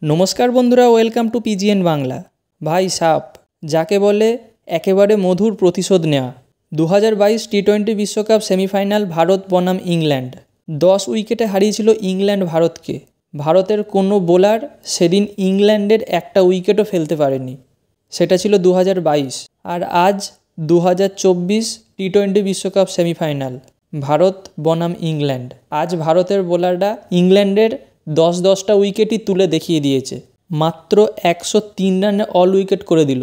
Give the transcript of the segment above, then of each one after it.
নমস্কার বন্ধুরা, welcome to পিজিএন Bangla. ভাই সাপ যাকে বলে একেবারে মধুর প্রতিশোধ নেওয়া। 2022 টি-20 বিশ্বকাপ সেমিফাইনাল ভারত বনাম ইংল্যান্ড। 10 উইকেটে হারিয়েছিল ইংল্যান্ড ভারতকে। ভারতের কোনো বোলার সেদিন ইংল্যান্ডের একটা উইকেটও ফেলতে পারেনি। সেটা ছিল 2022। আর আজ 2024 টি-20 বিশ্বকাপ সেমিফাইনাল ভারত বনাম ইংল্যান্ড। আজ ভারতের বোলাররা ইংল্যান্ডের 10-10টা উইকেটই তুলে দেখিয়ে দিয়েছে। মাত্র 103 রানে অল উইকেট করে দিল।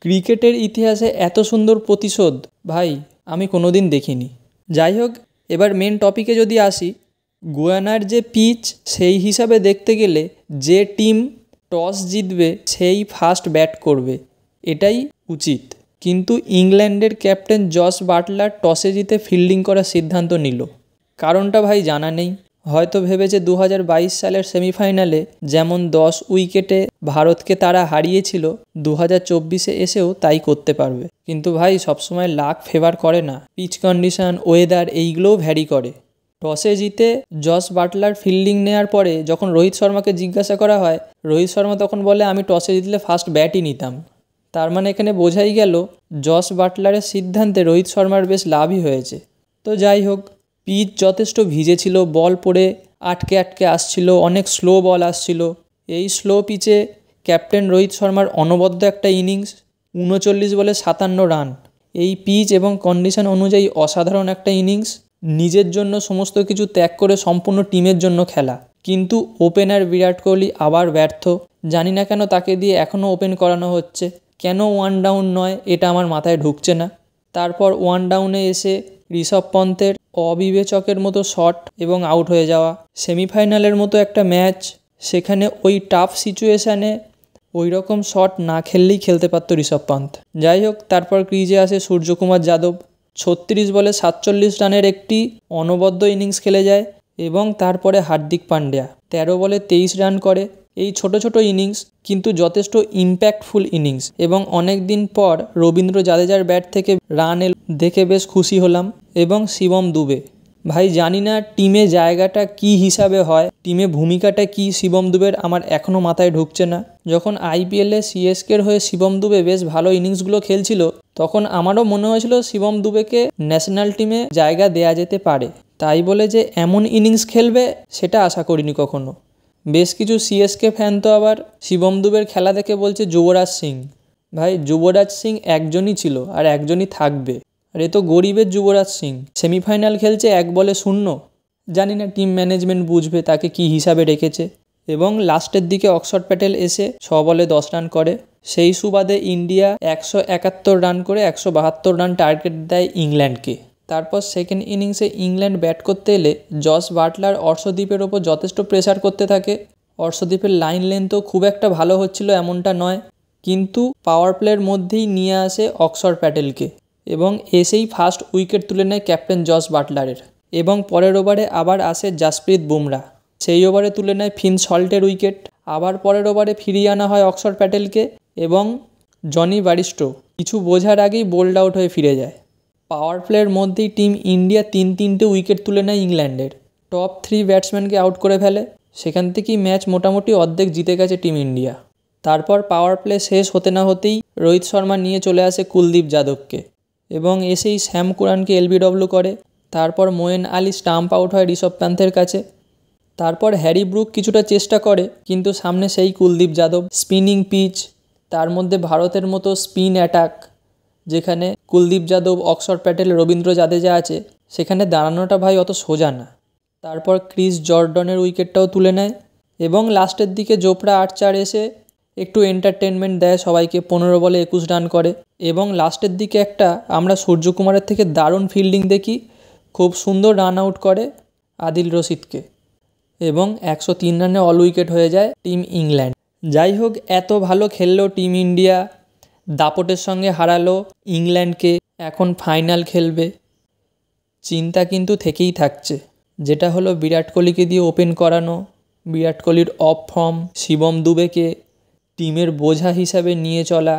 ক্রিকেটের ইতিহাসে এত সুন্দর প্রতিশোধ ভাই আমি কোনোদিন দেখিনি। যাই হোক, এবার মেন টপিকে যদি আসি, গুয়ানার যে পিচ সেই হিসাবে দেখতে গেলে যে টিম টস জিতবে সেই ফার্স্ট ব্যাট করবে, এটাই উচিত। কিন্তু ইংল্যান্ডের ক্যাপ্টেন জস বাটলার টসে জিতে ফিল্ডিং করার সিদ্ধান্ত নিল। কারণটা ভাই জানা নেই। হয়তো ভেবেছে 2022 সালের সেমিফাইনালে যেমন 10 উইকেটে ভারতকে তারা হারিয়েছিল, 2024-এ এসেও তাই করতে পারবে। কিন্তু ভাই সবসময় লাক ফেভার করে না। পিচ কন্ডিশন, ওয়েদার এইগুলোও ভ্যারি করে। টসে জিতে জস বাটলার ফিল্ডিং নেওয়ার পরে যখন রোহিত শর্মাকে জিজ্ঞাসা করা হয়, রোহিত শর্মা তখন বলে আমি টসে জিতলে ফার্স্ট ব্যাটই নিতাম। তার মানে এখানে বোঝাই গেল জস বাটলারের সিদ্ধান্তে রোহিত শর্মার বেশ লাভই হয়েছে। তো যাই হোক, পিচ যথেষ্ট ভিজে ছিল, বল পড়ে আটকে আটকে আসছিল, অনেক স্লো বল আসছিল। এই স্লো পিচে ক্যাপ্টেন রোহিত শর্মার অনবদ্য একটা ইনিংস, 39 বলে 57 রান। এই পিচ এবং কন্ডিশন অনুযায়ী অসাধারণ একটা ইনিংস। নিজের জন্য সমস্ত কিছু ত্যাগ করে সম্পূর্ণ টিমের জন্য খেলা। কিন্তু ওপেনার বিরাট কোহলি আবার ব্যর্থ। জানি না কেন তাকে দিয়ে এখনও ওপেন করানো হচ্ছে। কেন ওয়ান ডাউন নয় এটা আমার মাথায় ঢুকছে না। তারপর ওয়ান ডাউনে এসে ঋষভ পন্থের অবিবেচকের মতো শট এবং আউট হয়ে যাওয়া। সেমিফাইনালের মতো একটা ম্যাচ, সেখানে ওই টাফ সিচুয়েশানে ওই রকম শট না খেললেই খেলতে পারত ঋষভ পন্থ। যাই হোক, তারপর ক্রিজে আসে সূর্যকুমার যাদব। 36 বলে 47 রানের একটি অনবদ্য ইনিংস খেলে যায়। এবং তারপরে হার্দিক পান্ডিয়া 13 বলে 23 রান করে। এই ছোট ছোট ইনিংস কিন্তু যথেষ্ট ইম্প্যাক্টফুল ইনিংস। এবং অনেক দিন পর রবীন্দ্র জাদেজার ব্যাট থেকে রান দেখে বেশ খুশি হলাম। এবং শিবম দুবে, ভাই জানি না টিমে জায়গাটা কি হিসাবে হয়, টিমে ভূমিকাটা কি শিবম দুবের আমার এখনও মাথায় ঢুকছে না। যখন আইপিএলে সিএসকের হয়ে শিবম দুবে বেশ ভালো ইনিংসগুলো খেলছিল, তখন আমারও মনে হয়েছিল শিবম দুবেকে ন্যাশনাল টিমে জায়গা দেয়া যেতে পারে। তাই বলে যে এমন ইনিংস খেলবে সেটা আশা করিনি কখনো। বেশ কিছু সিএসকে ফ্যান তো আবার শিবম দুবের খেলা দেখে বলছে যুবরাজ সিং। ভাই যুবরাজ সিং একজনই ছিল আর একজনই থাকবে। আর এ তো গরিবের যুবরাজ সিং, সেমিফাইনাল খেলছে 1 বলে 0। জানি না টিম ম্যানেজমেন্ট বুঝবে তাকে কি হিসাবে রেখেছে। এবং লাস্টের দিকে অক্ষর প্যাটেল এসে 6 বলে 10 রান করে। সেই সুবাদে ইন্ডিয়া 171 রান করে 172 রান টার্গেট দেয় ইংল্যান্ডকে। তারপর সেকেন্ড ইনিংসে ইংল্যান্ড ব্যাট করতে এলে জস বাটলার অর্শদীপের ওপর যথেষ্ট প্রেসার করতে থাকে। অর্শদীপের লাইন লেন্থও খুব একটা ভালো হচ্ছিল এমনটা নয়, কিন্তু পাওয়ার প্লের মধ্যেই নিয়ে আসে অক্ষর প্যাটেলকে এবং এসেই ফার্স্ট উইকেট তুলে নেয় ক্যাপ্টেন জস বাটলারের। এবং পরের ওভারে আবার আসে জাসপ্রীত বুমরা, সেই ওভারে তুলে নেয় ফিন সল্টের উইকেট। আবার পরের ওভারে ফিরিয়ে আনা হয় অক্ষর প্যাটেলকে এবং জনি বারিস্টো কিছু বোঝার আগেই বোল্ড আউট হয়ে ফিরে যায়। পাওয়ার প্লের মধ্যেই টিম ইন্ডিয়া 3-3টে উইকেট তুলে নেয় ইংল্যান্ডের। টপ 3 ব্যাটসম্যানকে আউট করে ফেলে। সেখান থেকেই ম্যাচ মোটামুটি অর্ধেক জিতে গেছে টিম ইন্ডিয়া। তারপর পাওয়ার প্লে শেষ হতে না হতেই রোহিত শর্মা নিয়ে চলে আসে কুলদীপ যাদবকে এবং এসেই শ্যাম কুরানকে এলবিডব্লিউ করে। তারপর মোয়েন আলী স্টাম্প আউট হয় ঋষভ পান্থের কাছে। তারপর হ্যারি ব্রুক কিছুটা চেষ্টা করে, কিন্তু সামনে সেই কুলদীপ যাদব, স্পিনিং পিচ, তার মধ্যে ভারতের মতো স্পিন অ্যাটাক, যেখানে কুলদীপ যাদব, অক্ষর প্যাটেল, রবীন্দ্র জাদেজা আছে, সেখানে দাঁড়ানোটা ভাই অত সোজা না। তারপর ক্রিস জর্ডনের উইকেটটাও তুলে নেয় এবং লাস্টের দিকে জোফরা আর্চার এসে একটু এন্টারটেনমেন্ট দেয় সবাইকে, 15 বলে 21 রান করে। এবং লাস্টের দিকে একটা আমরা সূর্যকুমারের থেকে দারুণ ফিল্ডিং দেখি, খুব সুন্দর রান আউট করে আদিল রশিদকে এবং 103 রানে অল উইকেট হয়ে যায় টিম ইংল্যান্ড। যাই হোক, এত ভালো খেললো টিম ইন্ডিয়া, দাপটের সঙ্গে হারালো ইংল্যান্ডকে, এখন ফাইনাল খেলবে। চিন্তা কিন্তু থেকেই থাকছে, যেটা হলো বিরাট কোহলিকে দিয়ে ওপেন করানো, বিরাট কোহলির অফ ফর্ম, শিবম দুবেকে টিমের বোঝা হিসাবে নিয়ে চলা।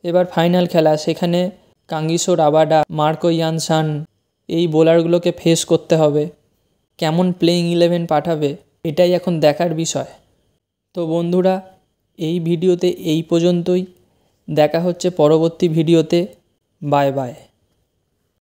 এবার ফাইনাল খেলা, সেখানে কাঙ্গিসো রাবাডা, মার্কো ইয়ানসান এই বোলারগুলোকে ফেস করতে হবে। কেমন প্লেইং 11 পাঠাবে এটাই এখন দেখার বিষয়। তো বন্ধুরা, এই ভিডিওতে এই পর্যন্তই। দেখা হচ্ছে পরবর্তী ভিডিওতে। Bye bye.